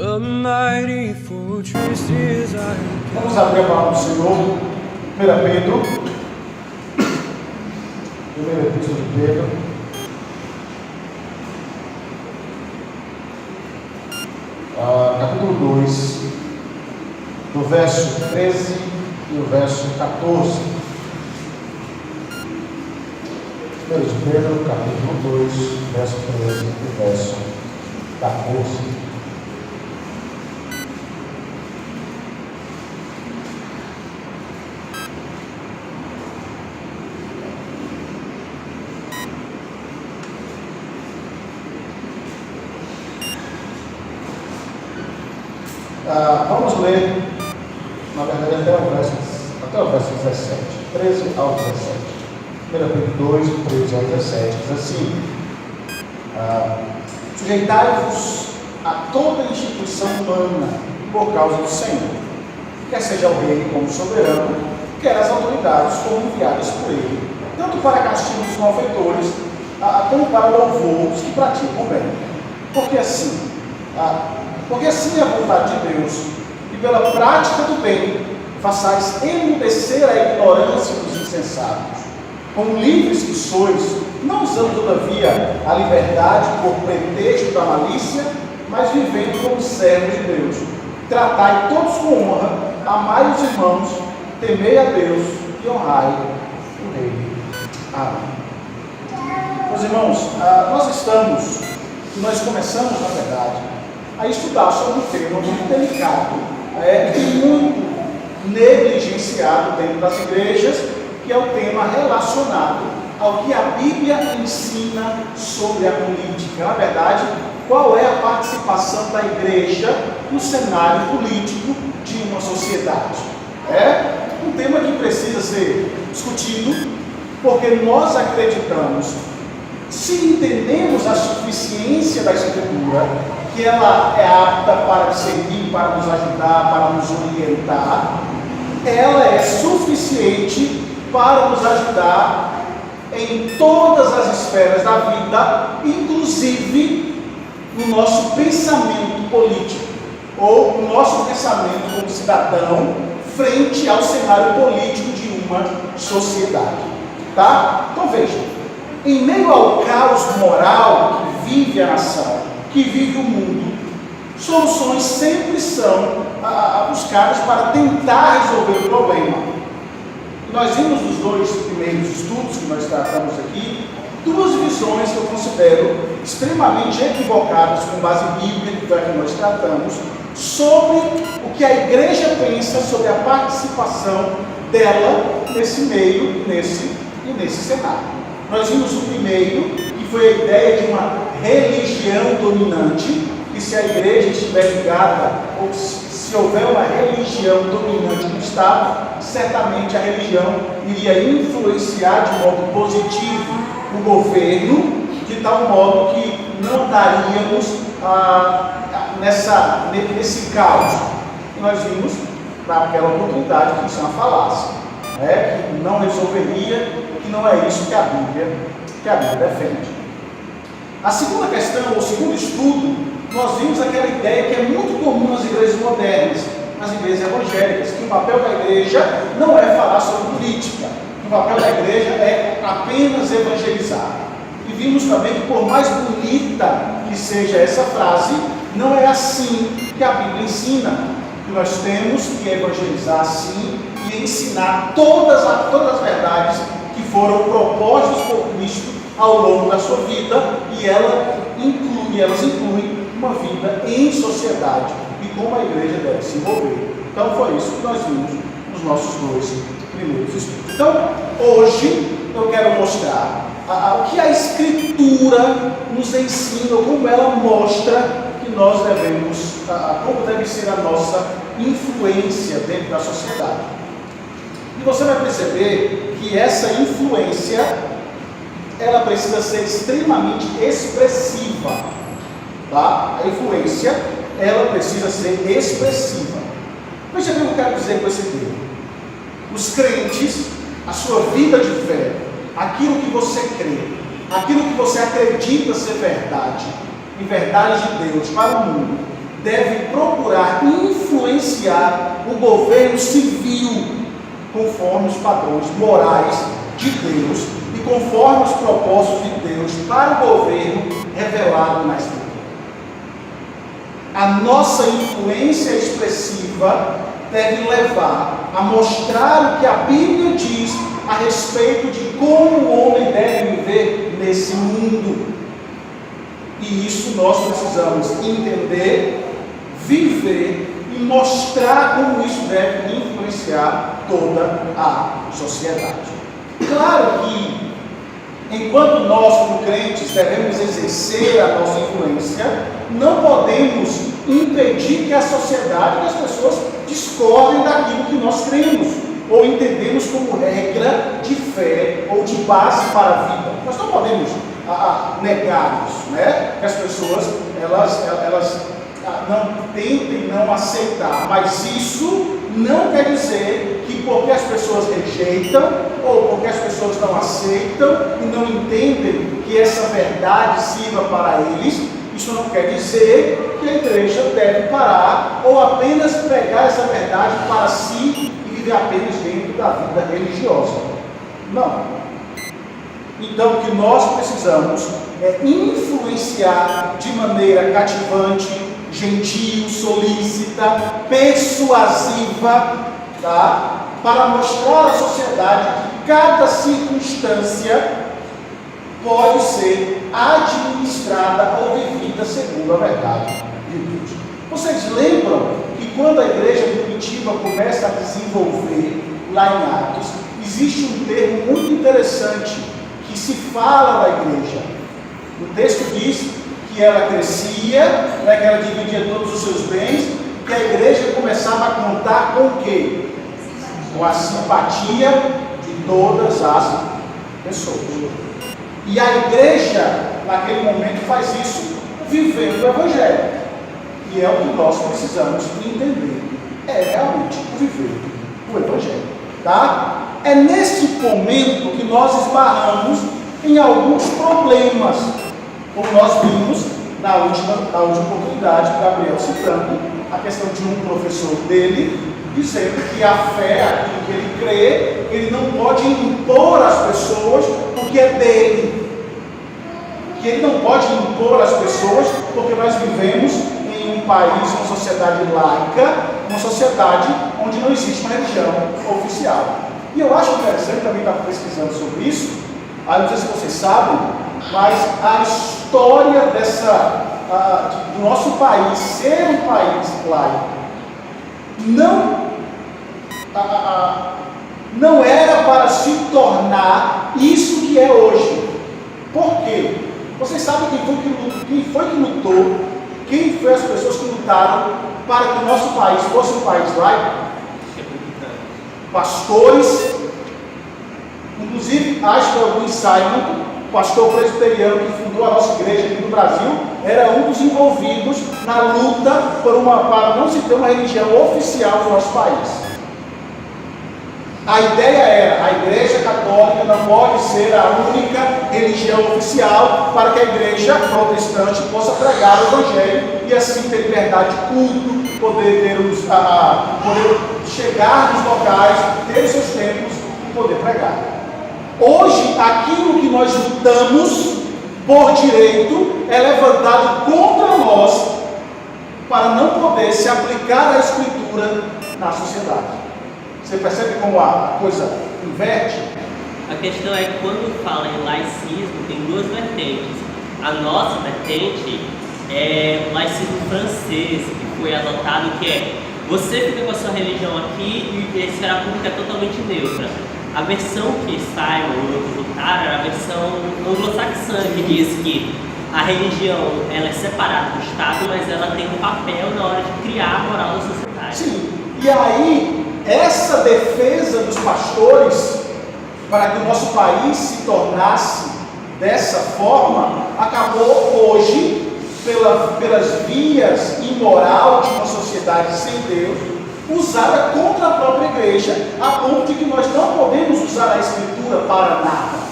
A mighty fortress is our God. Vamos abrir a palavra do Senhor, 1 Pedro, primeira epístola de Pedro, capítulo 2, do verso 13 e o verso 14. 1 de Pedro, capítulo 2, verso 13 e verso 14. Vamos ler, na verdade, até o verso 17, 13 ao 17. 1 Pedro 2, 13 ao 17, diz assim: sujeitai-vos a toda instituição humana por causa do Senhor, quer seja o rei como soberano, quer as autoridades como enviadas por ele, tanto para castigo dos malfeitores, como para louvor dos que praticam o bem. Porque assim é a vontade de Deus, e pela prática do bem façais emudecer a ignorância dos insensatos. Como livres que sois, não usando todavia a liberdade por pretexto da malícia, mas vivendo como servos de Deus. Tratai todos com honra, amai os irmãos, temei a Deus e honrai o Rei. Amém. Meus irmãos, nós começamos, na verdade, a estudar sobre um tema muito delicado e muito negligenciado dentro das igrejas, que é o tema relacionado ao que a Bíblia ensina sobre a política. Na verdade, qual é a participação da igreja no cenário político de uma sociedade? É um tema que precisa ser discutido, porque nós acreditamos, se entendemos a suficiência da Escritura, que ela é apta para servir, para nos ajudar, para nos orientar, ela é suficiente para nos ajudar em todas as esferas da vida, inclusive no nosso pensamento político, ou no nosso pensamento como cidadão, frente ao cenário político de uma sociedade. Tá? Então veja, em meio ao caos moral que vive a nação, que vive o mundo, soluções sempre são buscadas para tentar resolver o problema. Nós vimos nos dois primeiros estudos que nós tratamos aqui, duas visões que eu considero extremamente equivocadas com base bíblica, que é que nós tratamos, sobre o que a igreja pensa sobre a participação dela nesse meio, nesse cenário. Nós vimos o primeiro, que foi a ideia de uma religião dominante, que se a igreja estiver ligada, ou se houver uma religião dominante no Estado, certamente a religião iria influenciar de modo positivo o governo, de tal modo que não daríamos nesse caos. E nós vimos, naquela oportunidade, que isso é uma falácia, que não resolveria, que não é isso que a Bíblia defende. A segunda questão, o segundo estudo, nós vimos aquela ideia que é muito comum nas igrejas modernas, nas igrejas evangélicas, que o papel da igreja não é falar sobre política, o papel da igreja é apenas evangelizar. E vimos também que, por mais bonita que seja essa frase, não é assim que a Bíblia ensina, que nós temos que evangelizar sim e ensinar todas as verdades que foram propostas por Cristo ao longo da sua vida, e elas incluem uma vida em sociedade e como a igreja deve se envolver. Então foi isso que nós vimos nos nossos dois primeiros estudos. Então, hoje eu quero mostrar o que a Escritura nos ensina, como ela mostra que nós devemos, como deve ser a nossa influência dentro da sociedade. E você vai perceber que essa influência, ela precisa ser extremamente expressiva, tá? A influência, ela precisa ser expressiva. Veja bem o que eu quero dizer com esse termo. Os crentes, a sua vida de fé, aquilo que você crê, aquilo que você acredita ser verdade, e verdade de Deus para o mundo, deve procurar influenciar o governo civil conforme os padrões morais de Deus e conforme os propósitos de Deus para o governo revelado na Escritura. A nossa influência expressiva deve levar a mostrar o que a Bíblia diz a respeito de como o homem deve viver nesse mundo. E isso nós precisamos entender, viver e mostrar como isso deve influenciar toda a sociedade. Claro que, enquanto nós, como crentes, devemos exercer a nossa influência, não podemos impedir que a sociedade, que as pessoas discordem daquilo que nós cremos, ou entendemos como regra de fé ou de base para a vida. Nós não podemos negar isso, né? Que as pessoas, elas não tentem não aceitar, mas isso não quer dizer que porque as pessoas rejeitam ou porque as pessoas não aceitam e não entendem que essa verdade sirva para eles, isso não quer dizer que a igreja deve parar ou apenas pegar essa verdade para si e viver apenas dentro da vida religiosa. Não. Então, o que nós precisamos é influenciar de maneira cativante, gentil, solícita, persuasiva, tá? Para mostrar à sociedade que cada circunstância pode ser administrada ou vivida segundo a verdade de Deus. Vocês lembram que quando a igreja primitiva começa a desenvolver lá em Atos, existe um termo muito interessante que se fala da igreja. O texto diz que ela crescia, né, que ela dividia todos os seus bens, que a igreja começava a contar com o quê? Com a simpatia de todas as pessoas. E a igreja, naquele momento, faz isso vivendo o Evangelho. E é o que nós precisamos entender. É realmente viver o Evangelho. Tá? É nesse momento que nós esbarramos em alguns problemas, como nós vimos na última oportunidade, Gabriel citando a questão de um professor dele, dizendo que a fé, aquilo que ele crê, ele não pode impor às pessoas porque é dele. Que ele não pode impor às pessoas porque nós vivemos em um país, uma sociedade laica, uma sociedade onde não existe uma religião oficial. E eu acho interessante também estar pesquisando sobre isso. Não sei se vocês sabem, mas a história do nosso país ser um país laico não era para se tornar isso que é hoje. Por quê? Vocês sabem quem foi que lutou? Quem foi as pessoas que lutaram para que o nosso país fosse um país laico? Pastores. Inclusive, Ashton Simon, pastor presbiteriano que fundou a nossa igreja aqui no Brasil, era um dos envolvidos na luta para não se ter uma religião oficial no nosso país. A ideia era, a igreja católica não pode ser a única religião oficial para que a igreja protestante possa pregar o Evangelho e assim ter liberdade de culto, poder chegar nos locais, ter os seus templos e poder pregar. Hoje, aquilo que nós lutamos por direito é levantado contra nós para não poder se aplicar a Escritura na sociedade. Você percebe como a coisa inverte? A questão é que quando fala em laicismo, tem duas vertentes. A nossa vertente é o laicismo francês, que foi adotado, que é você fica com a sua religião aqui e a esfera pública é totalmente neutra. A versão que Simon e outros lutaram era a versão anglo-saxã, que diz que a religião ela é separada do Estado, mas ela tem um papel na hora de criar a moral da sociedade. Sim, e aí essa defesa dos pastores para que o nosso país se tornasse dessa forma, acabou hoje, pelas vias imoral de uma sociedade sem Deus, usada contra a própria igreja, a ponto de que nós não podemos usar a Escritura para nada.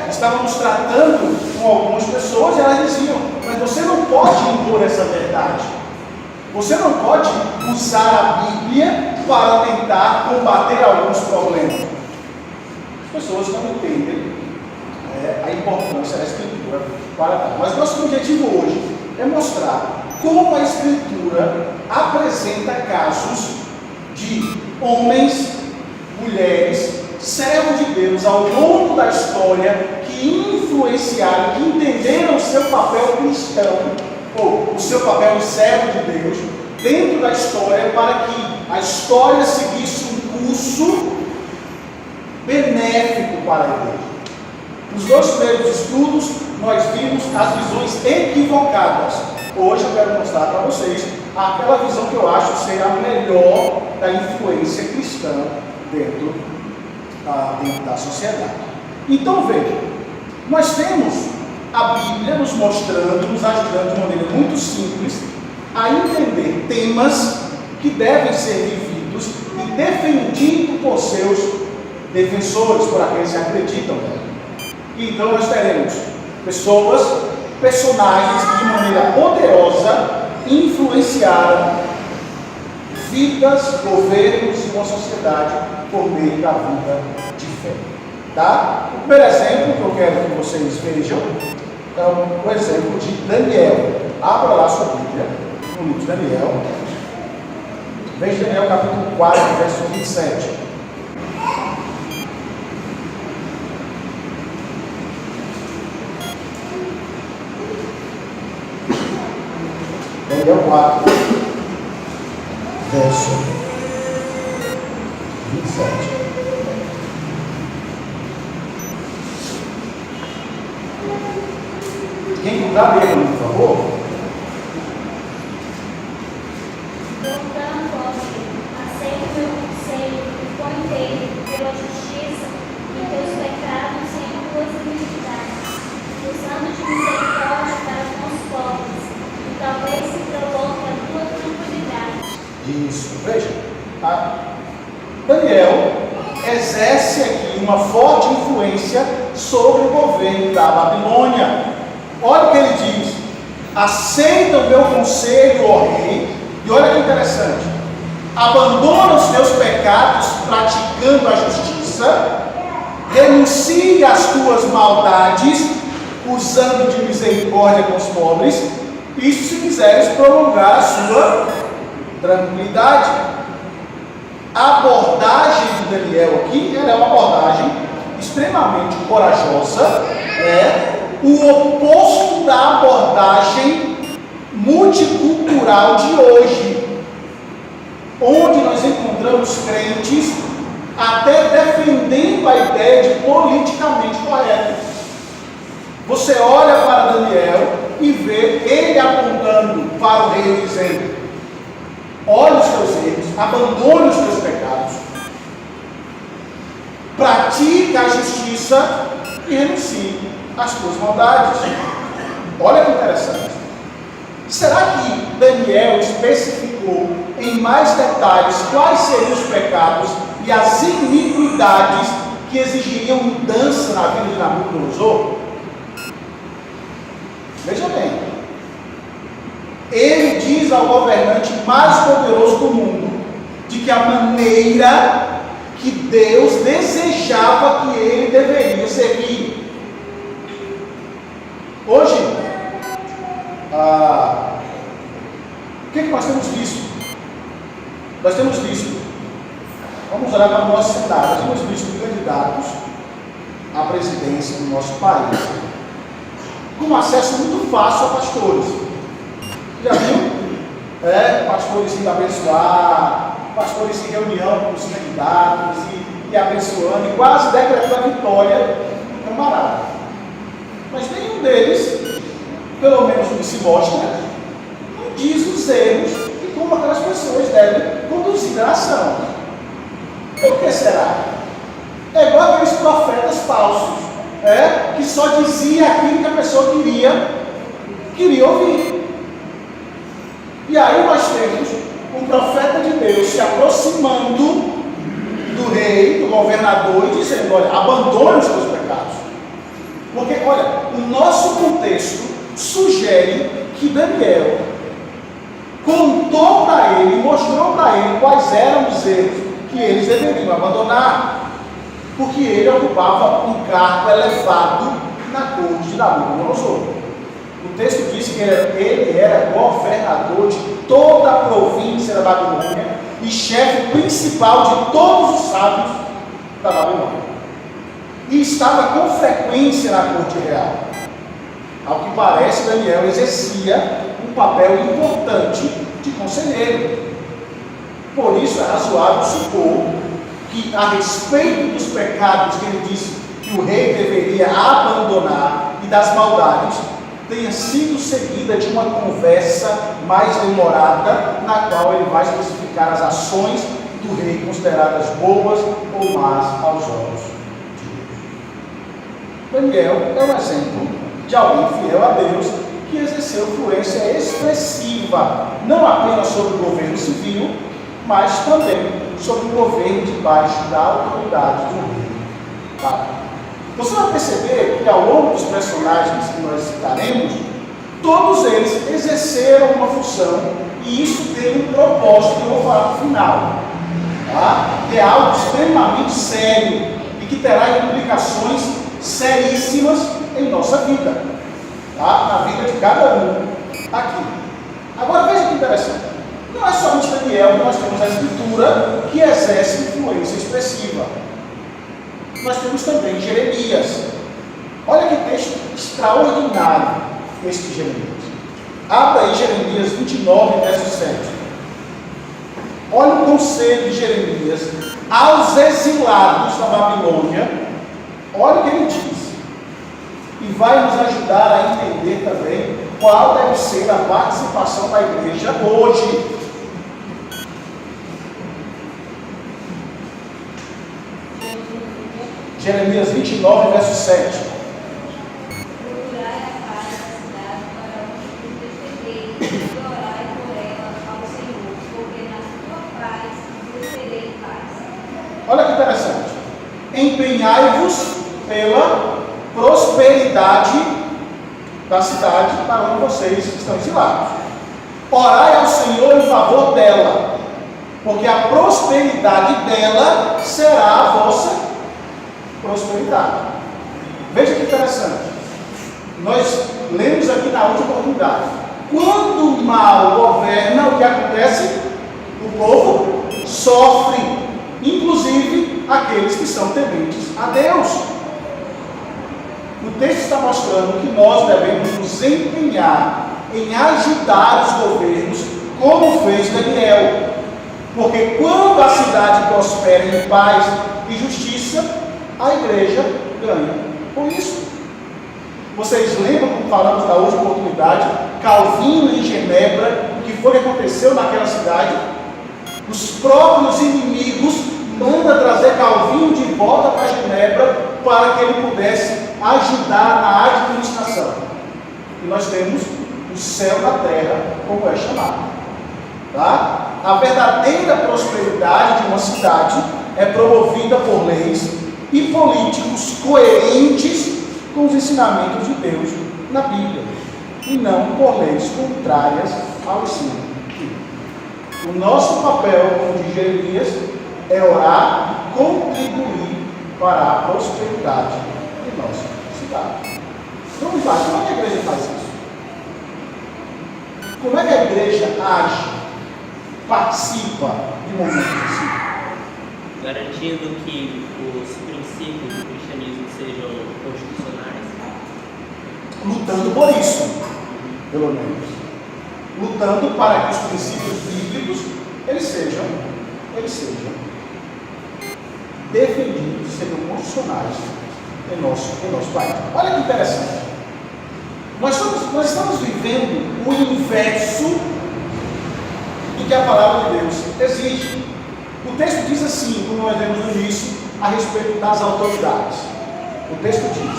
Estávamos tratando com algumas pessoas e elas diziam, Mas você não pode impor essa verdade. Você não pode usar a Bíblia para tentar combater alguns problemas. As pessoas não entendem a importância da Escritura para tal. Mas nosso objetivo hoje é mostrar como a Escritura apresenta casos de homens, mulheres, servos de Deus ao longo da história que influenciaram, que entenderam o seu papel cristão, ou o seu papel de servo de Deus, dentro da história, para que a história seguisse um curso benéfico para a igreja. Nos dois primeiros estudos, nós vimos as visões equivocadas. Hoje eu quero mostrar para vocês aquela visão que eu acho ser a melhor da influência cristã dentro da sociedade. Então veja, nós temos a Bíblia nos mostrando, nos ajudando de maneira muito simples a entender temas que devem ser vividos e defendidos por seus defensores, por aqueles que acreditam nela. Então nós teremos personagens que de maneira poderosa influenciaram vidas, governos e uma sociedade por meio da vida de fé. Tá? O primeiro exemplo que eu quero que vocês vejam é o exemplo de Daniel. Abra lá sua Bíblia, no livro de Daniel. Veja Daniel capítulo 4, verso 27. Daniel 4, verso 27. Quem puder ler, por favor? Portanto, aceita o meu conselho e põe pela justiça e teus pecados em tuas iniquidades, usando de misericórdia para com os pobres, e talvez se prolongue a tua tranquilidade. Isso, veja, Daniel exerce aqui uma forte influência sobre o governo da Babilônia. Olha o que ele diz: aceita o meu conselho, ó rei, e olha que interessante, abandona os teus pecados praticando a justiça, renuncie às tuas maldades, usando de misericórdia com os pobres, isso se quiseres prolongar a sua tranquilidade. A abordagem de Daniel aqui é uma abordagem extremamente corajosa, o oposto da abordagem multicultural de hoje, onde nós encontramos crentes até defendendo a ideia de politicamente correto. Você olha para Daniel e vê ele apontando para o rei dizendo: olhe os teus erros, abandone os teus pecados, pratica a justiça e renuncie às tuas maldades. Olha que interessante. Será que Daniel especificou em mais detalhes quais seriam os pecados e as iniquidades que exigiriam mudança na vida de Nabucodonosor? Veja bem, ele diz ao governante mais poderoso do mundo de que a maneira que Deus desejava que ele deveria seguir. Hoje, o que nós temos visto? Nós temos visto, vamos olhar para o nosso cenário, nós temos visto candidatos à presidência do nosso país com acesso muito fácil a pastores. Já viu? Pastores indo abençoar, pastores em reunião com os candidatos e abençoando, e quase decretando a vitória do camarada. Mas nenhum deles, pelo menos no que se mostra, não diz os erros e como aquelas pessoas devem conduzir a nação. Por que será? É igual aqueles profetas falsos, que só dizia aquilo que a pessoa queria ouvir. E aí nós temos um profeta de Deus se aproximando do rei, do governador, e dizendo: olha, abandone os seus pecados. Porque, olha, o nosso contexto sugere que Daniel contou para ele, mostrou para ele quais eram os erros que eles deveriam abandonar, porque ele ocupava um cargo elevado na corte de Nabucodonosor. O texto diz que ele era governador de toda a província da Babilônia e chefe principal de todos os sábios da Babilônia. E estava com frequência na corte real. Ao que parece, Daniel exercia um papel importante de conselheiro. Por isso é razoável supor que, a respeito dos pecados que ele disse que o rei deveria abandonar e das maldades, tenha sido seguida de uma conversa mais demorada, na qual ele vai especificar as ações do rei consideradas boas ou más aos olhos de Deus. Daniel é um exemplo de alguém fiel a Deus que exerceu influência expressiva, não apenas sobre o governo civil, mas também sobre o governo debaixo da autoridade do rei. Tá? Você vai perceber que ao longo dos personagens que nós citaremos, todos eles exerceram uma função, e isso tem um propósito que eu vou falar no final. Tá? É algo extremamente sério e que terá implicações seríssimas em nossa vida, tá? Na vida de cada um aqui. Agora veja que interessante. Não é somente Daniel que nós temos a Escritura que exerce influência expressiva. Nós temos também Jeremias. Olha que texto extraordinário este de Jeremias. Abra aí Jeremias 29, verso 7. Olha o conselho de Jeremias aos exilados da Babilônia. Olha o que ele diz. E vai nos ajudar a entender também qual deve ser a participação da igreja hoje. Jeremias 29, verso 7. Procurai a paz da cidade para onde defendei, e orai por ela ao Senhor, porque na sua paz vos terei paz. Olha que interessante. Empenhai-vos pela prosperidade da cidade para onde vocês estão exilados. Orai ao Senhor em favor dela, porque a prosperidade dela será a vossa prosperidade. Veja que interessante. Nós lemos aqui na última oportunidade. Quando o mal governa, o que acontece? O povo sofre, inclusive aqueles que são tementes a Deus. O texto está mostrando que nós devemos nos empenhar em ajudar os governos, como fez Daniel. Porque quando a cidade prospera em paz e justiça, a igreja ganha com isso. Vocês lembram, como falamos na outra oportunidade, Calvino em Genebra, o que foi que aconteceu naquela cidade? Os próprios inimigos mandam trazer Calvino de volta para Genebra para que ele pudesse ajudar na administração. E nós temos o céu na terra, como é chamado. Tá? A verdadeira prosperidade de uma cidade é promovida por leis e políticos coerentes com os ensinamentos de Deus na Bíblia, e não por leis contrárias ao ensino. O nosso papel, como diz Jeremias, é orar e contribuir para a prosperidade de nossa cidade. Vamos lá, como é que a igreja faz isso? Como é que a igreja age, participa de momentos assim? Garantindo que os princípios do cristianismo sejam constitucionais. Lutando por isso, pelo menos. Lutando para que os princípios bíblicos eles sejam defendidos, sejam constitucionais em nosso país. Olha que interessante. Nós estamos vivendo o inverso do que a palavra de Deus exige. O texto diz assim, como nós vemos no início, a respeito das autoridades. O texto diz: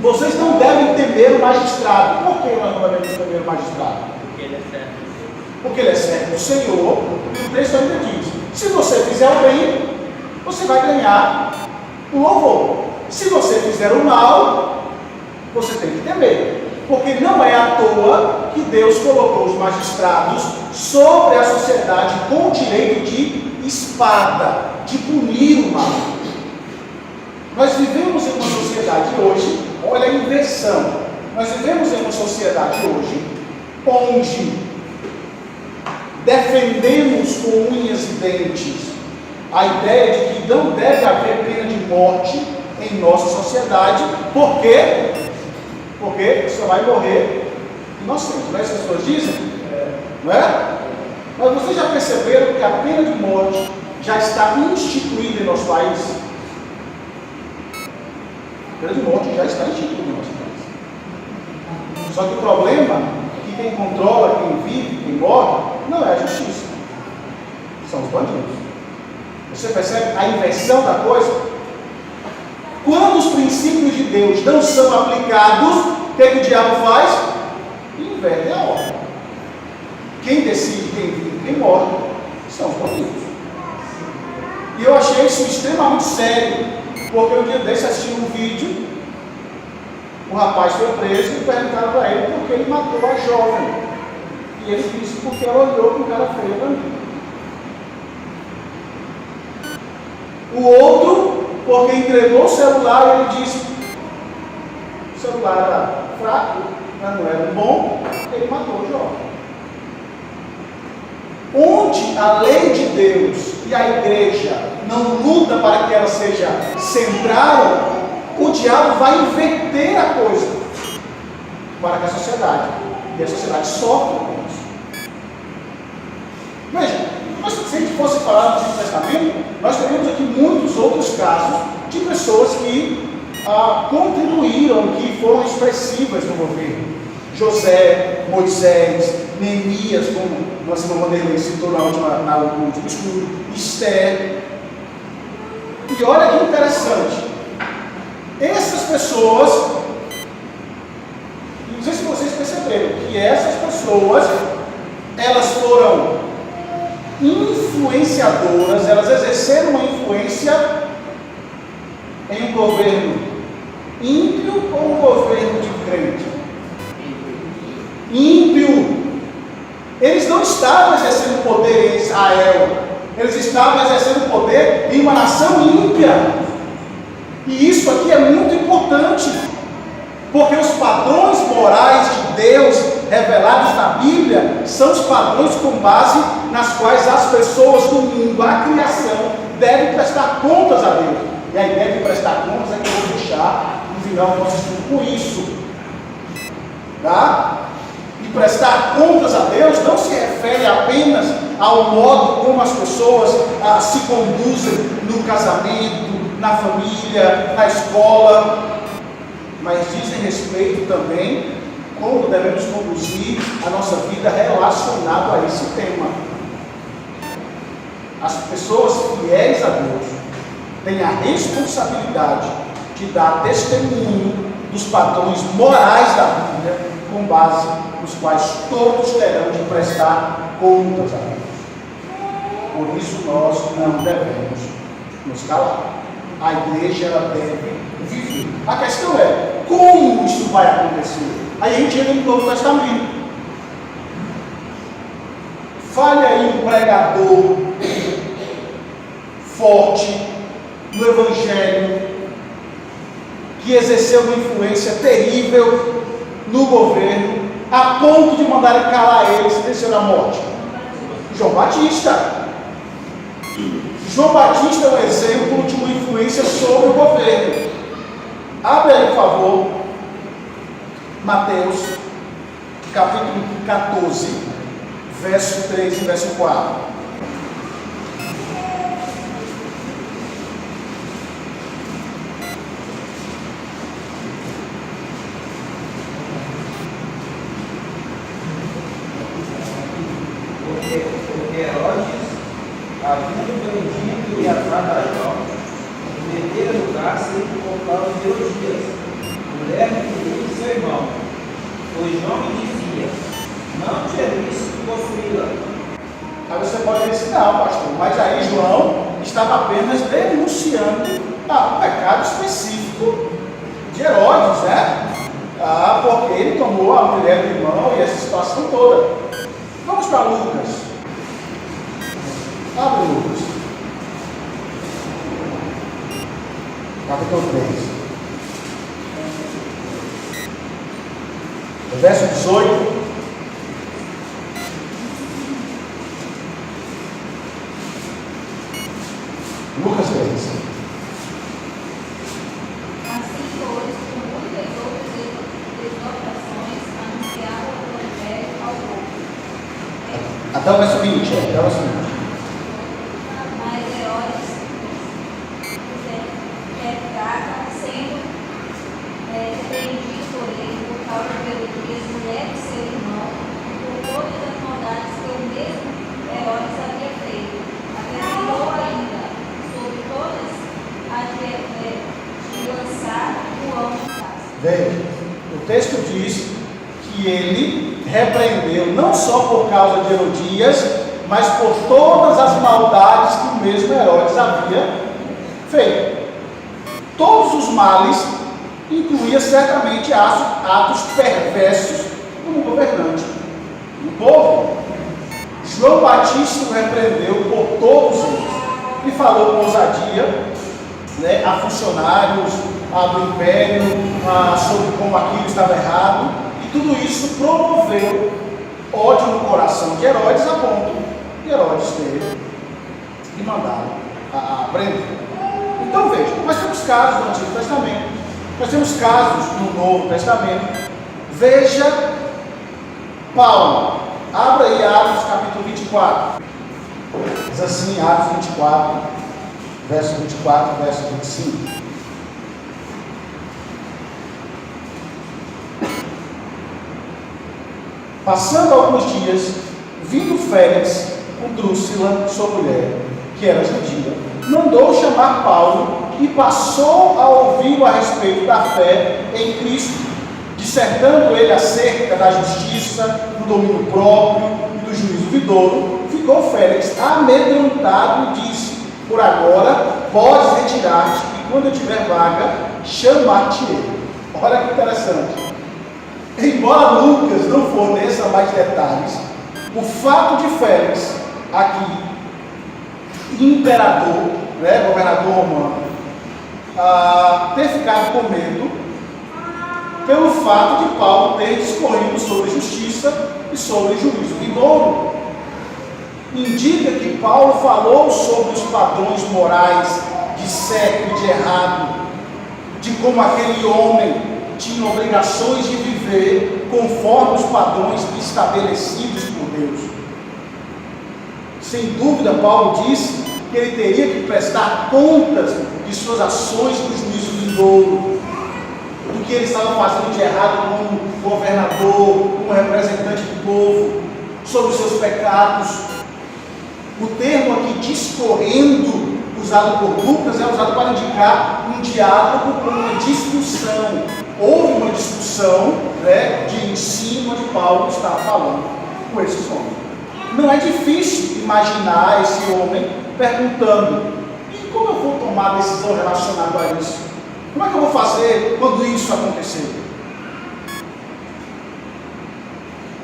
vocês não devem temer o magistrado. Por que nós não devemos temer o magistrado? Porque ele é certo. Porque ele é servo do Senhor, e o texto ainda diz: se você fizer o bem, você vai ganhar o louvor. se você fizer o mal, você tem que temer. Porque não é à toa que Deus colocou os magistrados sobre a sociedade com o direito de espada, de punir o mal. Nós vivemos em uma sociedade hoje, olha a inversão, nós vivemos em uma sociedade hoje onde defendemos com unhas e dentes a ideia de que não deve haver pena de morte em nossa sociedade. Por quê? Porque você vai morrer inocente, não é isso que as pessoas dizem? Não é? Mas vocês já perceberam que a pena de morte já está instituída em nosso país? A pena de morte já está instituída em nosso país. Só que o problema é que quem controla, quem vive, quem morre, não é a justiça. São os bandidos. Você percebe a inversão da coisa? Quando os princípios de Deus não são aplicados, o que o diabo faz? Inverte a ordem. Quem decide quem vive e quem morre são os bandidos. E eu achei isso extremamente sério, porque um dia desse assistindo um vídeo, o rapaz foi preso e perguntaram para ele por que ele matou a jovem. E ele disse porque ela olhou com cara feia para mim. O outro, porque entregou o celular e ele disse o celular era fraco, não era bom, ele matou o jovem. Onde a lei de Deus e a igreja não luta para que ela seja central, o diabo vai inverter a coisa para que a sociedade, e a sociedade sofre com isso. Veja, se a gente fosse falar do Antigo Testamento, nós teríamos aqui muitos outros casos de pessoas que contribuíram, que foram expressivas no governo. José, Moisés, Neemias, como nossa irmã Vanderlei citou no último estudo, Esther. E olha que interessante, essas pessoas, não sei se vocês perceberam, que essas pessoas, elas foram influenciadoras, elas exerceram uma influência em um governo ímpio ou um governo de crente? Ímpio. Eles não estavam exercendo poder em Israel, eles estavam exercendo poder em uma nação ímpia. E isso aqui é muito importante, porque os padrões morais de Deus revelados na Bíblia são os padrões com base nas quais as pessoas do mundo, a criação, devem prestar contas a Deus. E a ideia de prestar contas é que eu vou deixar no final do nosso estudo com isso. Tá? E prestar contas a Deus não se refere apenas ao modo como as pessoas se conduzem no casamento, na família, na escola, mas dizem respeito também como devemos conduzir a nossa vida relacionada a esse tema. As pessoas fiéis a Deus têm a responsabilidade de dar testemunho dos padrões morais da Bíblia, com base nos quais todos terão de prestar contas a Deus. Por isso nós não devemos nos calar. A igreja ela deve viver. A questão é, como isso vai acontecer? Aí a gente entra no Novo Testamento. Fale aí um pregador forte no Evangelho, que exerceu uma influência terrível no governo, a ponto de mandarem calar ele e sentenciar a morte. João Batista. João Batista é um exemplo de uma influência sobre o governo. Abre aí, por favor, Mateus, capítulo 14, verso 3 e verso 4. Porque Herodes, havendo prendido e atado a João, meteram no cárcere por causa de Herodias, mulher de Filipe, seu irmão. Pois João lhe dizia: não te é lícito possuí-la. Aí você pode dizer assim, não, pastor, mas aí João estava apenas denunciando um pecado específico. político de Herodes, né? Porque ele tomou a mulher do irmão e essa situação toda. Vamos para Lucas. Abre Lucas. Capítulo 3. Verso 18. Lucas 3. Assim, pois, com muitas outras exortações, anunciava o Evangelho ao povo. Até o verso 20. Até o verso 20. Mas Herodes estava sendo repreendido por ele por causa de Herodias, mulher de seu irmão, por todas as maldades que o mesmo Herodes havia feito. Acrescentou ainda sobre todas as de lançar João de casa. Veja, o texto diz que ele repreendeu não só por causa de Herodias, mas por todas as maldades que o mesmo Herodes havia feito. Todos os males incluía certamente atos perversos do governante do povo. João Batista o repreendeu por todos eles e falou com ousadia, né, a funcionários do império sobre como aquilo estava errado, e tudo isso promoveu ódio no coração de Herodes a ponto de Herodes ter e mandar prender. Então veja, nós temos casos no Antigo Testamento, nós temos casos no Novo Testamento. Veja Paulo, abra aí Atos capítulo 24, diz assim, Atos 24, verso 24, verso 25. Passando alguns dias, vindo Félix, com Drúxila, sua mulher, que era judia, mandou chamar Paulo e passou a ouvi-lo a respeito da fé em Cristo, dissertando ele acerca da justiça, do domínio próprio e do juízo vindouro. Ficou Félix amedrontado e disse: por agora podes retirar-te, e quando eu tiver vaga, chamar-te-ei. Olha que interessante. Embora Lucas não forneça mais detalhes, o fato de Félix, aqui, imperador, né, governador romano, ter ficado com medo pelo fato de Paulo ter discorrido sobre justiça e sobre juízo vindouro, indica que Paulo falou sobre os padrões morais de certo e de errado, de como aquele homem tinha obrigações de viver conforme os padrões estabelecidos por Deus. Sem dúvida, Paulo disse que ele teria que prestar contas de suas ações no juízo vindouro, do que ele estava fazendo de errado como governador, como representante do povo, sobre os seus pecados. O termo aqui, discorrendo, usado por Lucas, é usado para indicar um diálogo com uma discussão. Houve uma discussão, né, de ensino onde Paulo estava falando com esses homens. Não é difícil imaginar esse homem perguntando: e como eu vou tomar a decisão relacionada a isso? Como é que eu vou fazer quando isso acontecer?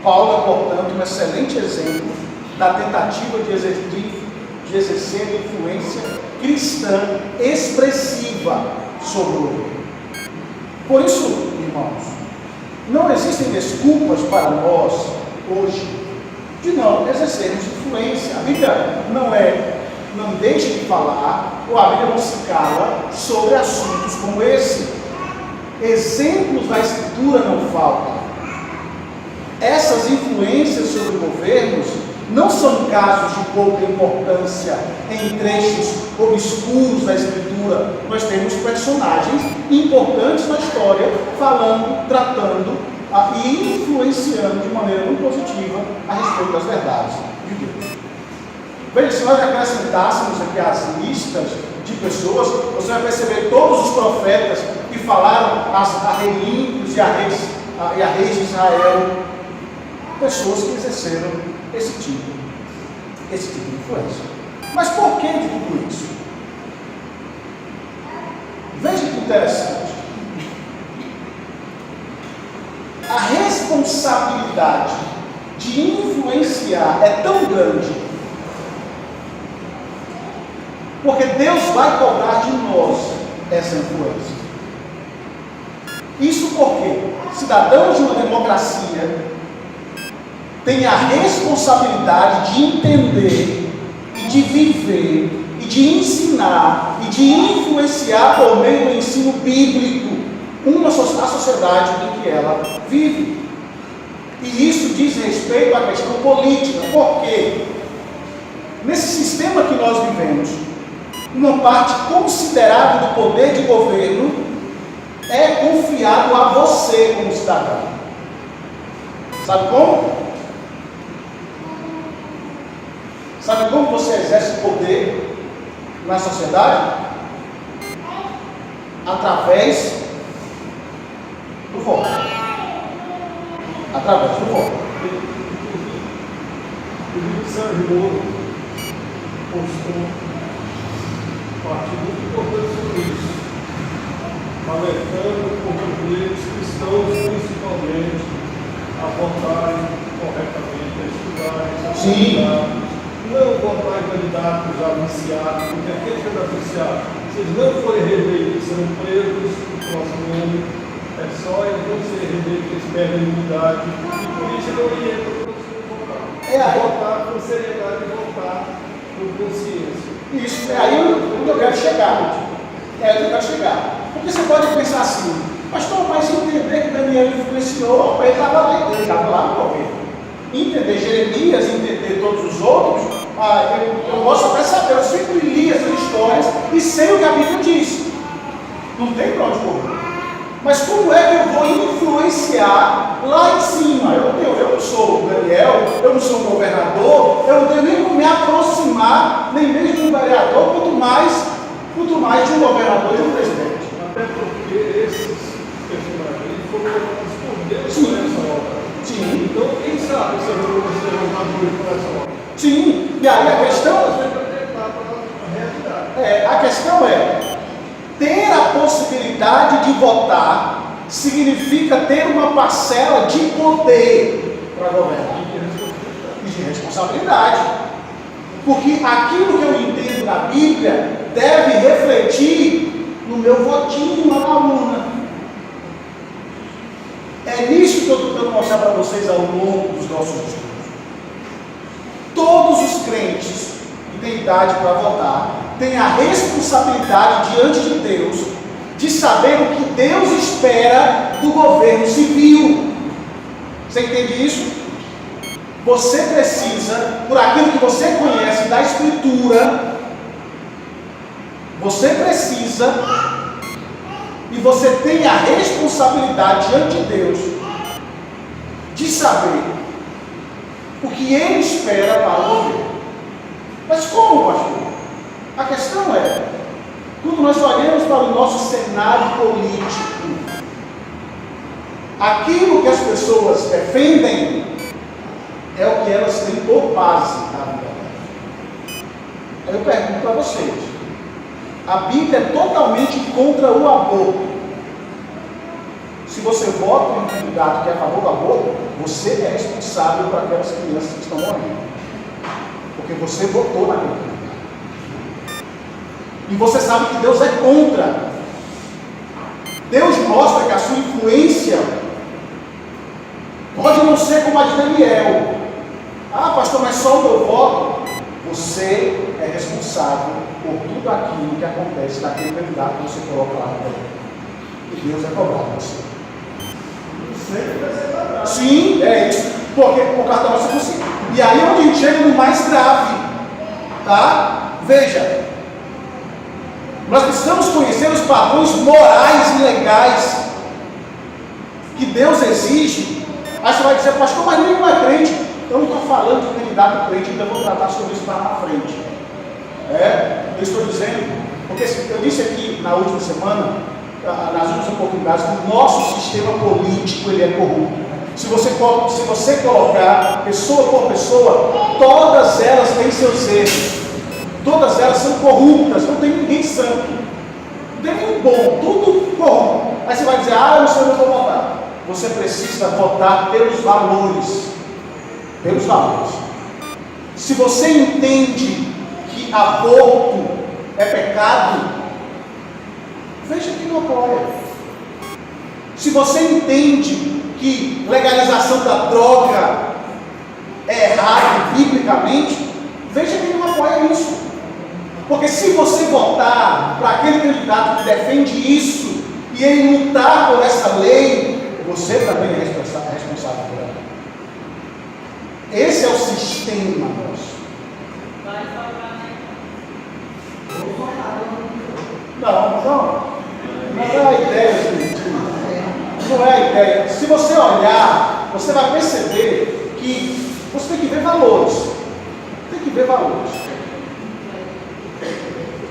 Paulo é, portanto, um excelente exemplo da tentativa de exercer influência cristã expressiva sobre o outro. Por isso, irmãos, não existem desculpas para nós, hoje, de não exercermos influência. A Bíblia não deixa de falar, ou a Bíblia não se cala sobre assuntos como esse. Exemplos da Escritura não faltam. Essas influências sobre governos não são casos de pouca importância em trechos obscuros da Escritura. Nós temos personagens importantes na história falando, tratando e influenciando de maneira muito positiva a respeito das verdades de Deus. Veja, se nós acrescentássemos aqui as listas de pessoas, você vai perceber todos os profetas que falaram a rei Ímpios e a reis de Israel, pessoas que exerceram esse tipo de influência. Mas por que de tudo isso? Veja que interessante. responsabilidade de influenciar é tão grande, porque Deus vai cobrar de nós essa influência. Isso porque cidadãos de uma democracia têm a responsabilidade de entender e de viver e de ensinar e de influenciar por meio do ensino bíblico a sociedade em que ela vive. E isso diz respeito à questão política, porque nesse sistema que nós vivemos, uma parte considerável do poder de governo é confiado a você como cidadão. Sabe como? Sabe como você exerce poder na sociedade? Através do voto. Através do voto. O livro de Sérgio Moro postou um artigo muito importante sobre isso, alertando os cristãos principalmente a votarem corretamente, a estudarem, a estudar, não votar em candidatos aliciados, porque aqueles candidatos aliciados, se eles não forem reeleitos, serão presos no próximo ano. É só eles não serem reeleitos, eles perdem a imunidade, e por isso ele orienta para você votar com seriedade e votar com consciência. Isso, é aí onde eu quero chegar. Porque você pode pensar assim, pastor, mas entender que Daniel influenciou, ele estava lá no governo. Entender Jeremias, entender todos os outros, eu posso até saber, eu sempre li essas histórias e sei o que a Bíblia diz. Não tem para onde correr. Mas como é que eu vou influenciar lá em cima? Eu não sou o Daniel, eu não sou um governador, eu não tenho nem como me aproximar, nem mesmo de um vereador, quanto mais de um governador e de um presidente. Até porque esses personagens foram colocados por Deus nessa obra. Sim. Então, quem sabe se eu vou ser um maduro por essa obra? Sim. E aí a questão é, ter a possibilidade de votar significa ter uma parcela de poder para governar e de responsabilidade. Porque aquilo que eu entendo na Bíblia deve refletir no meu votinho lá na urna. É nisso que eu estou tentando mostrar para vocês ao longo dos nossos estudos. Todos os crentes que têm idade para votar têm a responsabilidade diante de Deus de saber o que Deus espera do governo civil. Você entende isso? Você precisa, por aquilo que você conhece da Escritura, você precisa e você tem a responsabilidade diante de Deus de saber o que Ele espera para o governo. Mas como, pastor? A questão é, quando nós olhamos para o nosso cenário político, aquilo que as pessoas defendem é o que elas têm por base na vida. Aí eu pergunto para vocês, a Bíblia é totalmente contra o aborto. Se você vota em um candidato que é a favor do aborto, você é responsável por aquelas crianças que estão morrendo, porque você votou naquele candidato. E você sabe que Deus é contra. Deus mostra que a sua influência pode não ser como a de Daniel. Ah, pastor, mas só o meu voto. Você é responsável por tudo aquilo que acontece naquele candidato que você coloca lá no governo. E Deus é cobrado você. Sempre vai ser cobrado. Sim, é isso. Porque por causa da nossa consciência. E aí é onde a gente chega no mais grave. Tá? Veja. Nós precisamos conhecer os padrões morais e legais que Deus exige. Aí você vai dizer, pastor, mas nem não é crente. Eu não estou falando de candidato crente, ainda vou tratar sobre isso lá na frente. Eu estou dizendo, porque eu disse aqui na última semana, nas últimas oportunidades, que o nosso sistema político ele é corrupto. Se você colocar pessoa por pessoa, todas elas têm seus erros. Todas elas são corruptas, não tem ninguém santo. Não tem nenhum bom, tudo corrupto. Aí você vai dizer, eu não sei onde eu vou votar. você precisa votar pelos valores. Pelos valores. Se você entende que aborto é pecado, veja quem não apoia. Se você entende que legalização da droga é errado biblicamente, veja quem não apoia isso. Porque se você votar para aquele candidato que defende isso e ele lutar por essa lei, você também é responsável por ela. Esse é o sistema nosso. Não é a ideia, gente. Não é a ideia. Se você olhar, você vai perceber que você tem que ver valores. Tem que ver valores.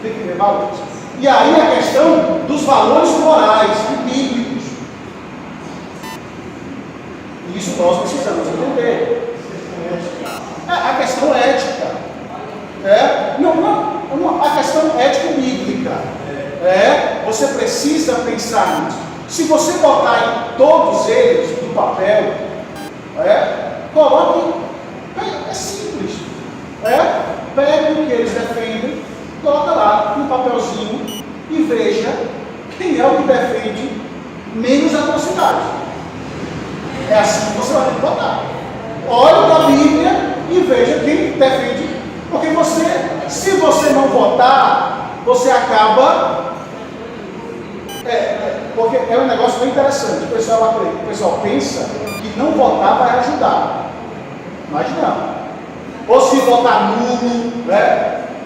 Tem que ver valores. E aí a questão dos valores morais e bíblicos. Isso nós precisamos entender. A questão ética. A questão ética bíblica. Você precisa pensar nisso. Se você botar em todos eles no papel, coloque. É simples. Pegue o que eles defendem, coloca lá no papelzinho e veja quem é o que defende menos atrocidade. É assim que você vai ter que votar. Olhe para a Bíblia e veja quem defende. Porque se você não votar, você acaba. Porque é um negócio bem interessante. O pessoal pensa que não votar vai ajudar. Mas não. Ou se votar nulo,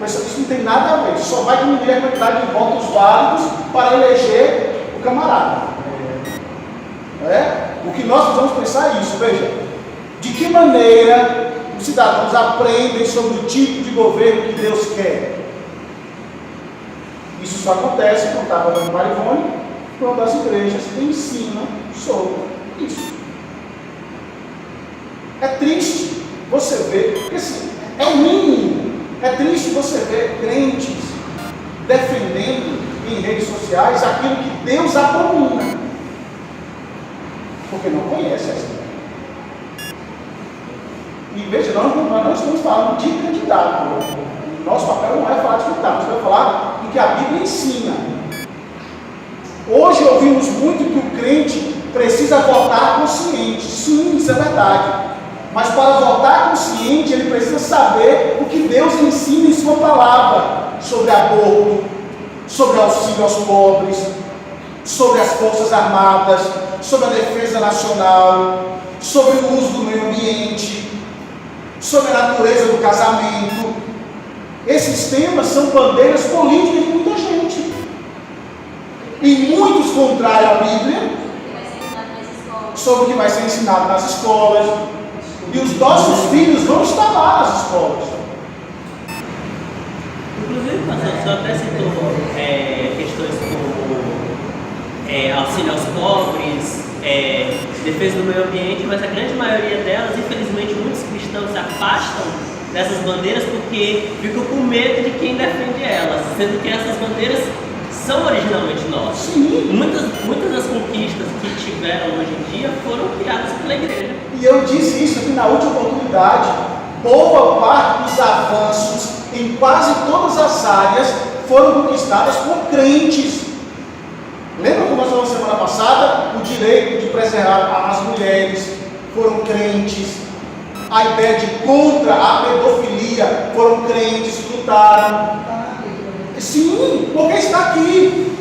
isso não tem nada a ver. Isso só vai diminuir a quantidade de votos válidos para eleger o camarada. O que nós precisamos pensar é isso. Veja, de que maneira os cidadãos aprendem sobre o tipo de governo que Deus quer? Isso só acontece, como estava dando Marivone, quando as igrejas ensinam sobre isso. É triste você ver, porque assim, é o mínimo. É triste você ver crentes defendendo em redes sociais aquilo que Deus abomina, porque não conhece essa ideia. E veja, nós não estamos falando de candidato. Nosso papel não é falar de candidato, nós vamos falar do que a Bíblia ensina. Hoje ouvimos muito que o crente precisa votar consciente. Sim, isso é verdade. Mas para votar consciente, ele precisa saber o que Deus ensina em sua palavra sobre aborto, sobre auxílio aos pobres, sobre as forças armadas, sobre a defesa nacional, sobre o uso do meio ambiente, sobre a natureza do casamento. Esses temas são bandeiras políticas de muita gente. E muitos contrários à Bíblia sobre o que vai ser ensinado nas escolas. E os nossos filhos vão estar lá nas escolas. Inclusive, pastor, o senhor até citou questões como auxílio aos pobres, defesa do meio ambiente, mas a grande maioria delas, infelizmente, muitos cristãos se afastam dessas bandeiras porque ficam com medo de quem defende elas, sendo que essas bandeiras são originalmente nossas. Sim. Muitas das conquistas que tiveram hoje em dia foram criadas pela igreja. E eu disse isso aqui na última oportunidade. Boa parte dos avanços em quase todas as áreas foram conquistadas por crentes. Lembra como nós falamos semana passada? O direito de preservar as mulheres foram crentes. A ideia de contra a pedofilia foram crentes que lutaram. Sim, porque está aqui.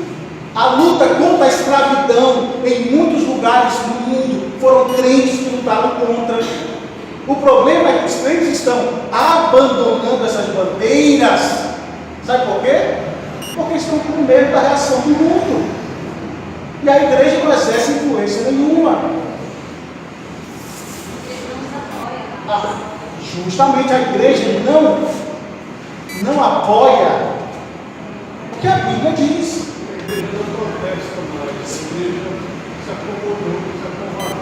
A luta contra a escravidão em muitos lugares do mundo foram crentes que lutaram contra. O problema é que os crentes estão abandonando essas bandeiras. Sabe por quê? Porque estão com medo da reação do mundo. E a igreja não exerce influência nenhuma. Justamente a igreja não apoia o que a Bíblia diz. A igreja não protesta mais, a igreja se acomodou, se acomodou.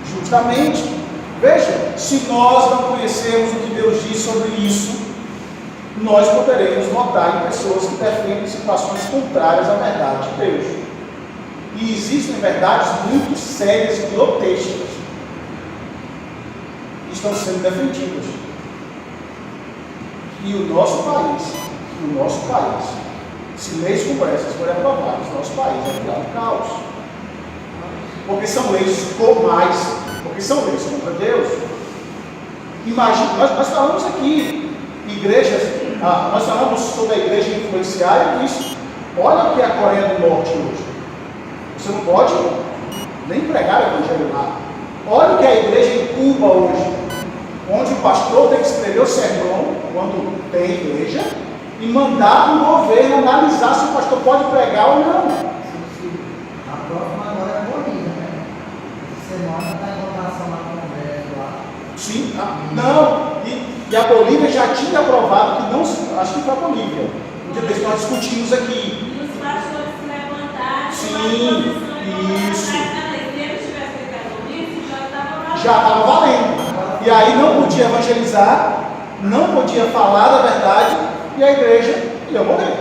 Justamente. Veja, se nós não conhecemos o que Deus diz sobre isso, nós poderemos votar em pessoas que defendem situações contrárias à verdade de Deus. E existem verdades muito sérias e grotescas que estão sendo defendidas. E o nosso país, se leis como essas forem aprovadas, nosso país é criado caos. Porque são leis porque são leis contra Deus. Imagina, nós falamos aqui, igrejas, nós falamos sobre a igreja influenciar e disse, olha o que é a Coreia do Norte hoje. Você não pode nem pregar o evangelho lá. Olha o que é a igreja em Cuba hoje, onde o pastor tem que escrever o sermão, quando tem igreja, e mandar o governo analisar se o pastor pode pregar ou não. A próxima agora é a Bolívia, né? Semana está em votação lá no Congresso lá. Sim, não. E a Bolívia já tinha aprovado que não, acho que foi a Bolívia. Um dia desse nós discutimos aqui. E os pastores se levantaram, Sim, isso. Se eles tivessem feito isso, Já estava valendo. E aí não podia evangelizar, não podia falar da verdade, e a igreja ia morrer.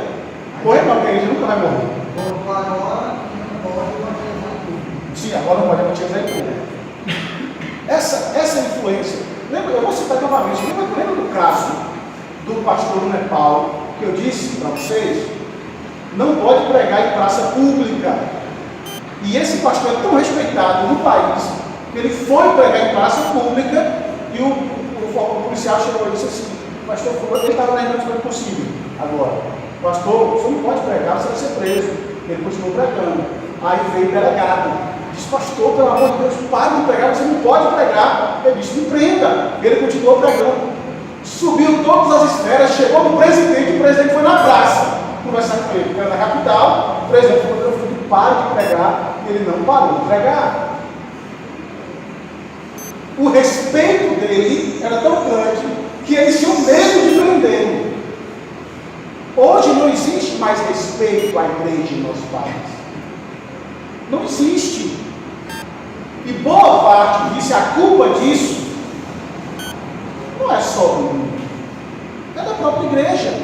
Morrer não, porque a igreja nunca vai morrer. Colocou agora que não pode evangelizar tudo. Sim, agora não pode evangelizar tudo. Essa influência, eu vou citar novamente, lembra do caso do pastor no Nepal, que eu disse para vocês, não pode pregar em praça pública. E esse pastor é tão respeitado no país, que ele foi pregar em praça pública, e o policial chegou e disse assim, pastor, ele estava na reunião, foi possível. Agora, pastor, você não pode pregar, você vai ser preso. Ele continuou pregando. Aí veio o delegado, disse, pastor, pelo amor de Deus, pare de pregar, você não pode pregar. Ele disse, me prenda. Ele continuou pregando. Subiu todas as esferas, chegou no presidente, o presidente foi na praça conversar com ele, porque era na capital. O presidente falou, meu filho, pare de pregar. Ele não parou de pregar. O respeito dele era tão grande que eles tinham medo de prendê-lo. Hoje não existe mais respeito à igreja em nosso país. Não existe. E boa parte disso, a culpa disso, não é só do mundo, é da própria igreja,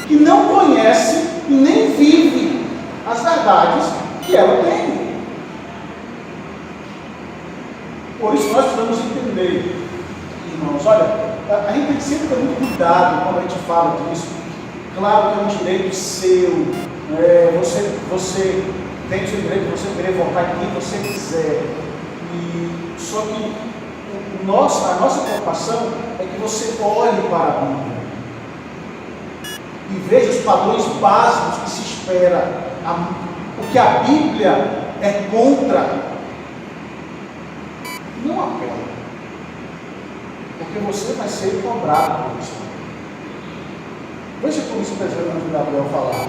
que não conhece e nem vive as verdades que ela tem. Por isso nós precisamos entender, irmãos, olha, a gente tem que sempre ter muito cuidado quando a gente fala disso. Claro que é um direito seu, você tem o seu direito de você querer votar quem você quiser. Só que a nossa preocupação é que você olhe para a Bíblia e veja os padrões básicos que se espera, o que a Bíblia é contra. Não apoia, porque você vai ser cobrado por isso. Veja como isso o presidente Gabriel falar.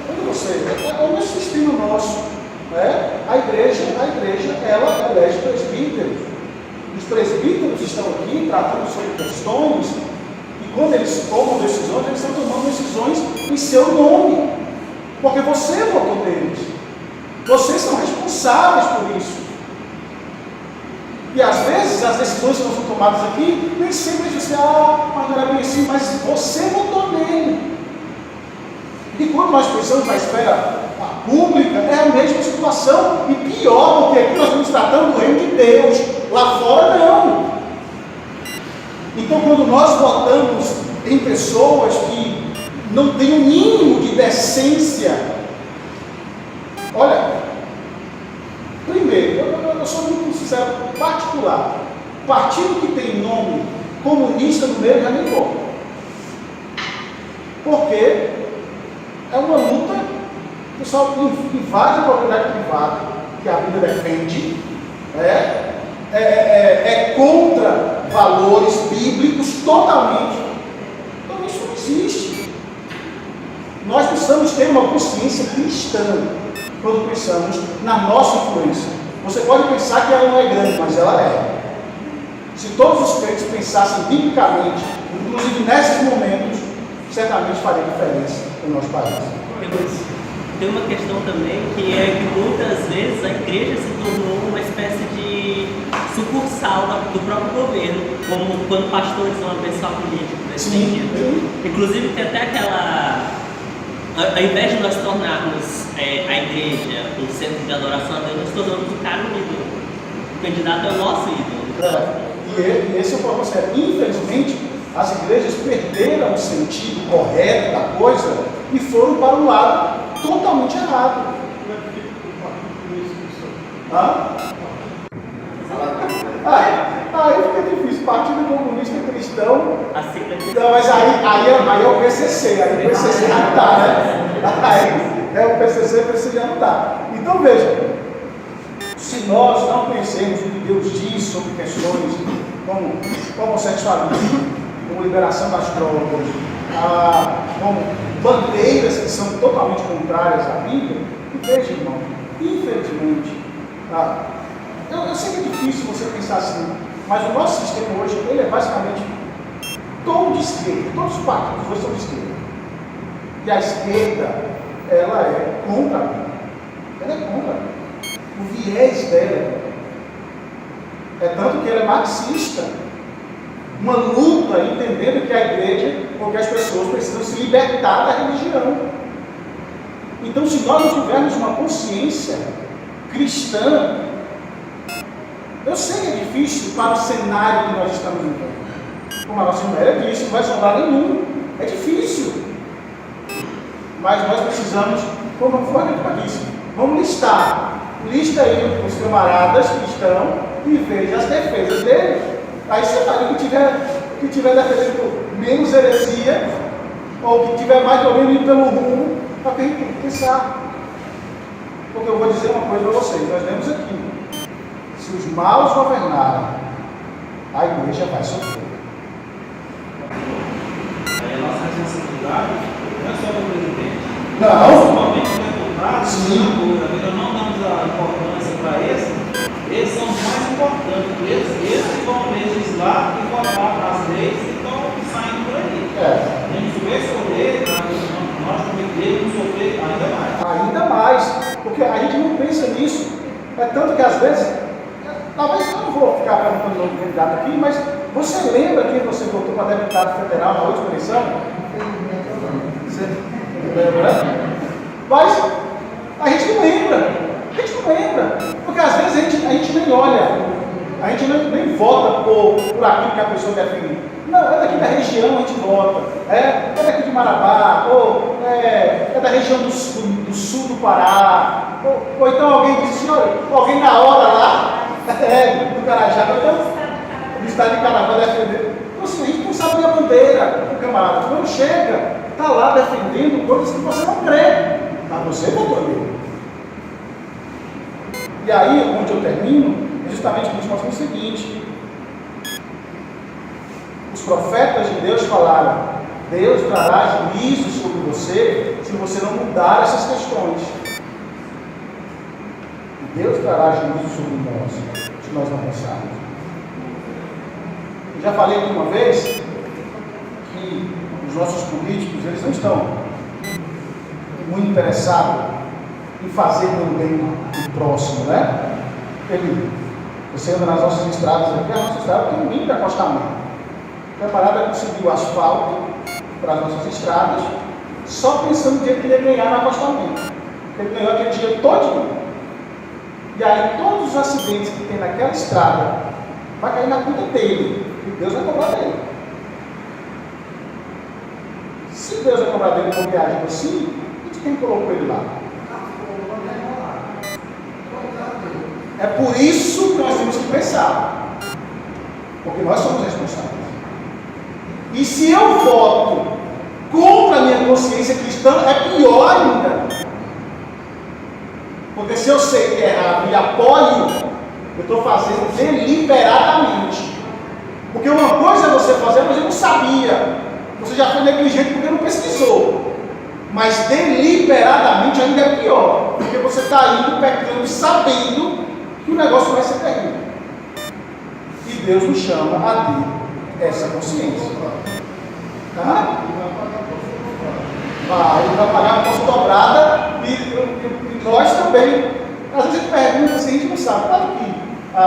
Quando você, é um sistema nosso, a igreja ela elege presbíteros. Os presbíteros estão aqui tratando sobre questões, e quando eles tomam decisões, eles estão tomando decisões em seu nome, porque você votou neles. Vocês são responsáveis por isso. E às vezes as decisões que não são tomadas aqui, nem sempre dizem, mas não era bem assim, mas você votou nele. E quando nós pensamos na esfera pública, é a mesma situação, e pior, porque aqui nós estamos tratando do reino de Deus, lá fora não. Então quando nós votamos em pessoas que não têm o mínimo de decência, olha, primeiro, eu sou muito sincero, particular. Partido que tem nome comunista no meio já nem voto. Porque é uma luta, o pessoal invade a propriedade privada, que a Bíblia defende, é contra valores bíblicos totalmente. Então isso não existe. Nós precisamos ter uma consciência cristã quando pensamos na nossa influência. Você pode pensar que ela não é grande, mas ela é. Se todos os crentes pensassem biblicamente, inclusive nesses momentos, certamente faria diferença no nosso país. Tem uma questão também que é que muitas vezes a igreja se tornou uma espécie de sucursal do próprio governo, como quando pastores são uma pessoa política nesse sentido. Inclusive tem até Ao invés de nós tornarmos a igreja um centro de adoração a Deus, nós tornamos o cara um ídolo. O candidato é o nosso ídolo. E esse é o propósito. Infelizmente, as igrejas perderam o sentido correto da coisa e foram para um lado totalmente errado. Aí fica difícil. Partido Comunista Cristão. Não, mas aí é o PCC. Aí o PCC já não está, né? Aí o PCC já não está. Então veja. Se nós não conhecemos o que Deus diz sobre questões como homossexualismo, como liberação das drogas, como bandeiras que são totalmente contrárias à Bíblia, e veja, irmão, infelizmente, eu sei que é difícil você pensar assim, mas o nosso sistema hoje, ele é basicamente todo de esquerda, todos os partidos são de esquerda. E a esquerda, ela é contra a Bíblia. Ela é contra a Bíblia. O viés dela é tanto que ela é marxista, uma luta entendendo que a igreja, porque as pessoas precisam se libertar da religião. Então, se nós não tivermos uma consciência cristã, eu sei que é difícil para o cenário que nós estamos vivendo. Como a nossa mulher disse, não vai sobrar nenhum. É difícil. Mas nós precisamos, como foi a gente disse, vamos listar. Lista aí os camaradas que estão e veja as defesas deles. Aí você vai, que tiver defendendo menos heresia, ou que tiver mais ou menos indo pelo rumo, para que a gente tem que pensar. Porque eu vou dizer uma coisa para vocês, nós vemos aqui, se os maus governarem, a igreja vai sofrer. Aí a nossa responsabilidade não é só do presidente. Não. Sim. Não damos a importância para eles são os mais importantes. Eles que vão legislar e votar as leis que estão saindo por aí. A gente subescolher, nós como igreja, nos sofrer ainda mais. Ainda mais, porque a gente não pensa nisso. É tanto que às vezes, talvez eu não vou ficar perguntando o nome do candidato aqui, mas você lembra que você votou para deputado federal na última eleição? Você lembra? Mas a gente não lembra. Porque às vezes a gente nem olha, a gente nem vota por aquilo que a pessoa defende. Não, é daqui da região a gente vota, é daqui de Marabá, ou é da região do sul do Pará, ou então alguém diz assim, olha, alguém na hora lá, do Carajá, ou então do estado de Carnaval defender. Então assim, a gente não sabe nem a bandeira do camarada. Quando chega, está lá defendendo coisas que você não crê, mas você votou nele. E aí, onde eu termino, é justamente para mostrar o seguinte: os profetas de Deus falaram, Deus trará juízo sobre você se você não mudar essas questões. Deus trará juízo sobre nós, se nós não pensarmos. Eu já falei aqui uma vez que os nossos políticos, eles não estão muito interessados em fazer pelo bem do próximo, né? Você anda nas nossas estradas aqui, a nossa estrada tem um mínimo de acostamento. O camarada conseguiu asfalto para as nossas estradas, só pensando no dia que ele ia ganhar no acostamento. Ele ganhou aquele dinheiro todinho. E aí todos os acidentes que tem naquela estrada vai cair na conta dele, e Deus vai cobrar dele. Se Deus vai cobrar dele por viagem assim, de quem colocou ele lá? É por isso que nós temos que pensar, porque nós somos responsáveis. E se eu voto contra a minha consciência cristã, é pior ainda. Porque se eu sei que é errado e apoio, eu estou fazendo deliberadamente. Porque uma coisa é você fazer, mas eu não sabia. Você já foi negligente porque não pesquisou. Mas deliberadamente ainda é pior. Porque você está indo pecando sabendo que o negócio vai ser terrível. E Deus nos chama a ter essa consciência. Tá? Ele vai pagar a nossa dobrada e nós também. Às vezes a gente pergunta assim, a gente não sabe. Claro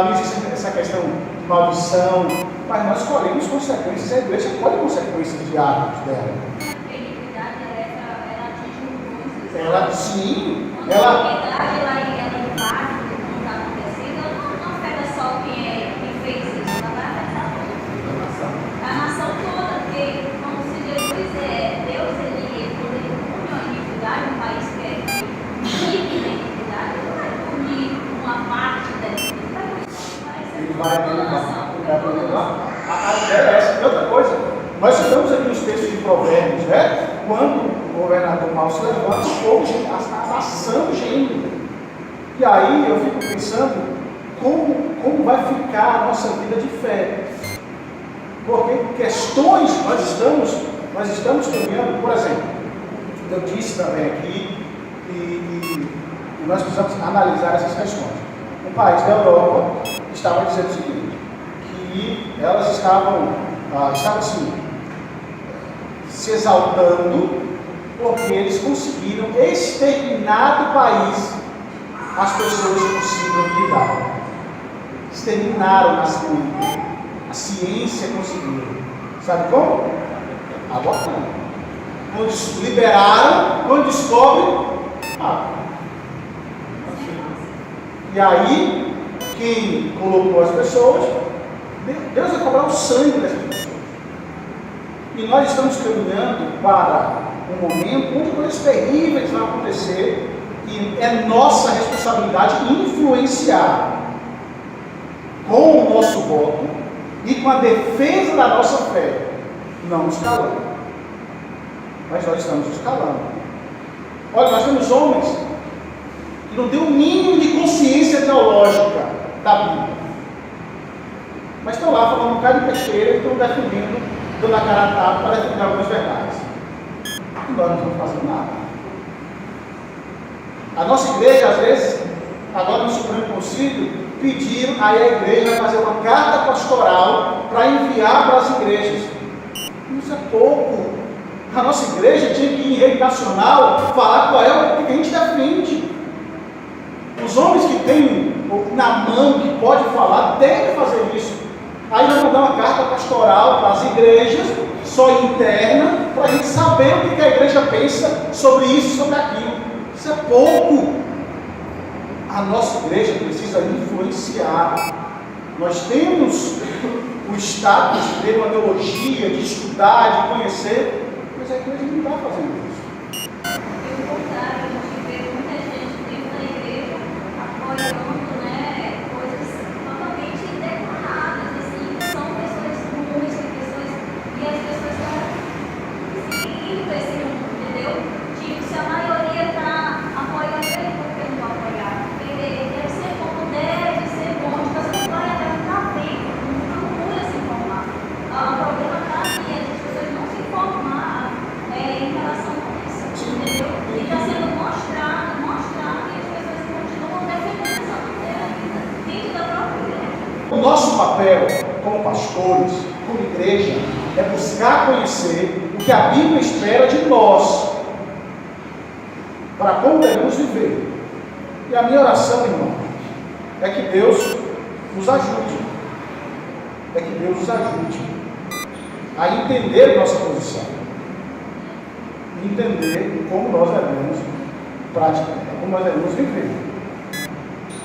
que existe essa questão de maldição, mas nós colhemos consequências. A igreja colhe consequências de atos dela. A integridade ela atinge um Ela, sim, Quando ela... a comunidade lá em ela impacta o que está acontecendo, ela não afeta só quem fez isso, ela vai afetar a nação toda, porque como se Jesus Deus, ele quando ele pune a iniquidade, um país que vive na iniquidade, ele não vai punir uma parte dessa, ele vai punir toda a nação. A ideia é essa. E outra coisa, nós estamos aqui nos textos de Provérbios, né? Quando o governador mal se levanta, o povo, a nação geme. E aí eu fico pensando como vai ficar a nossa vida de fé. Porque questões nós estamos caminhando, por exemplo, eu disse também aqui, e nós precisamos analisar essas questões. Um país da Europa estava dizendo o seguinte, que elas estavam assim, se exaltando porque eles conseguiram exterminar do país as pessoas com síndrome de Down. Exterminaram a ciência conseguiu. Sabe como? Abortando. Quando liberaram, quando descobrem, E aí, quem colocou as pessoas, Deus vai cobrar o sangue dessas pessoas. E nós estamos caminhando para um momento onde coisas terríveis vão acontecer e é nossa responsabilidade influenciar com o nosso voto e com a defesa da nossa fé, não nos calando. Mas nós estamos nos calando. Olha, nós temos homens que não têm o mínimo de consciência teológica da Bíblia, mas estão lá falando um bocado de besteira e estão defendendo, dando a cara a tapa para defender algumas verdades. E nós não estamos fazendo nada. A nossa igreja, às vezes, agora no Supremo Concílio, pediram, aí a igreja vai fazer uma carta pastoral para enviar para as igrejas. Isso é pouco. A nossa igreja tinha que ir em rede nacional falar qual é o que a gente defende. Os homens que têm na mão, que pode falar, têm que fazer isso. Aí vai mandar uma carta pastoral para as igrejas, só interna, para a gente saber o que a igreja pensa sobre isso, sobre aquilo. Isso é pouco. A nossa igreja precisa influenciar. Nós temos o status de ter uma teologia, de estudar, de conhecer, mas a igreja não está fazendo isso. Pelo contrário, a gente vê muita gente dentro da igreja apoiando, coisas totalmente declaradas, assim, que são pessoas comuns, e as pessoas estão seguindo esse mundo, entendeu? Tipo, se a maioria está apoiando ele, por que não apoiar? Ele deve ser como deve ser bom, então você não vai estar bem, não procura se informar. O problema está aqui, as pessoas não se informar em relação a isso, entendeu? E está sendo mostrado que as pessoas continuam defendendo essa bandeira ainda, dentro da própria igreja. O nosso papel como pastores, como igreja, é buscar conhecer o que a Bíblia espera de nós, para como devemos viver. E a minha oração, irmão, é que Deus nos ajude. É que Deus nos ajude a entender nossa posição. Entender como nós devemos praticar, como nós devemos viver.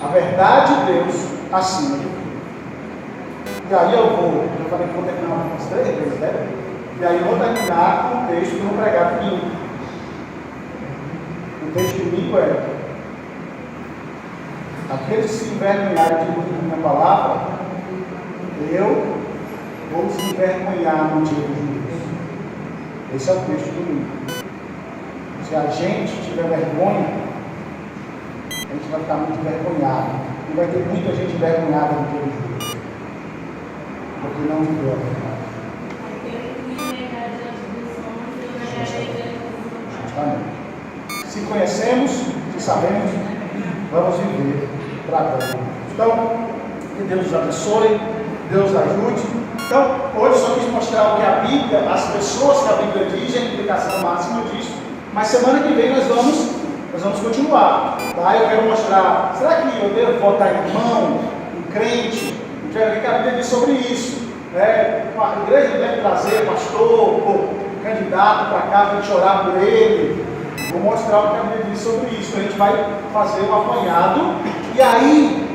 A verdade de Deus acima de tudo. E aí eu falei que vou terminar umas 3 vezes, né? E aí eu vou terminar com o texto que eu vou pregar domingo. O texto de domingo é: aqueles que se envergonharem de minha palavra, eu vou se envergonhar no dia do juízo. Esse é o texto do domingo. Se a gente tiver vergonha, a gente vai ficar muito envergonhado. E vai ter muita gente envergonhada no dia do juízo, porque não viveu a verdade. Justamente. Se conhecemos, se sabemos, vamos viver tratando. Então, que Deus nos abençoe, Deus ajude. Então, hoje só quis mostrar o que a Bíblia, as pessoas que a Bíblia diz, a implicação máxima disso. Mas semana que vem nós vamos continuar. Tá? Eu quero mostrar, será que eu devo votar irmão, um crente? Eu quero ver o que a Bíblia diz sobre isso. A igreja deve trazer pastor, candidato para cá, para a gente orar por ele. Vou mostrar o que a Bíblia diz sobre isso. A gente vai fazer um apanhado. E aí,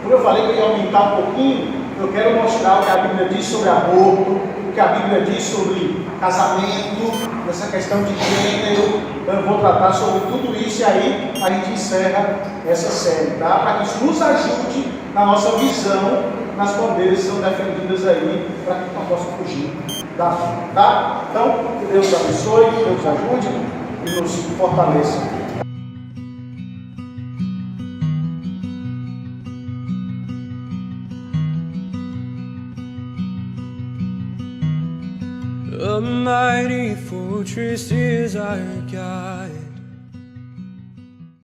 como eu falei que eu ia aumentar um pouquinho, eu quero mostrar o que a Bíblia diz sobre aborto, o que a Bíblia diz sobre casamento, essa questão de gênero. Então eu vou tratar sobre tudo isso e aí a gente encerra essa série, tá? Para que isso nos ajude na nossa visão, nas bandeiras que são defendidas aí, para que não possa fugir da vida, tá? Então, que Deus abençoe, que Deus ajude e nos fortaleça. A mighty fortress is our God.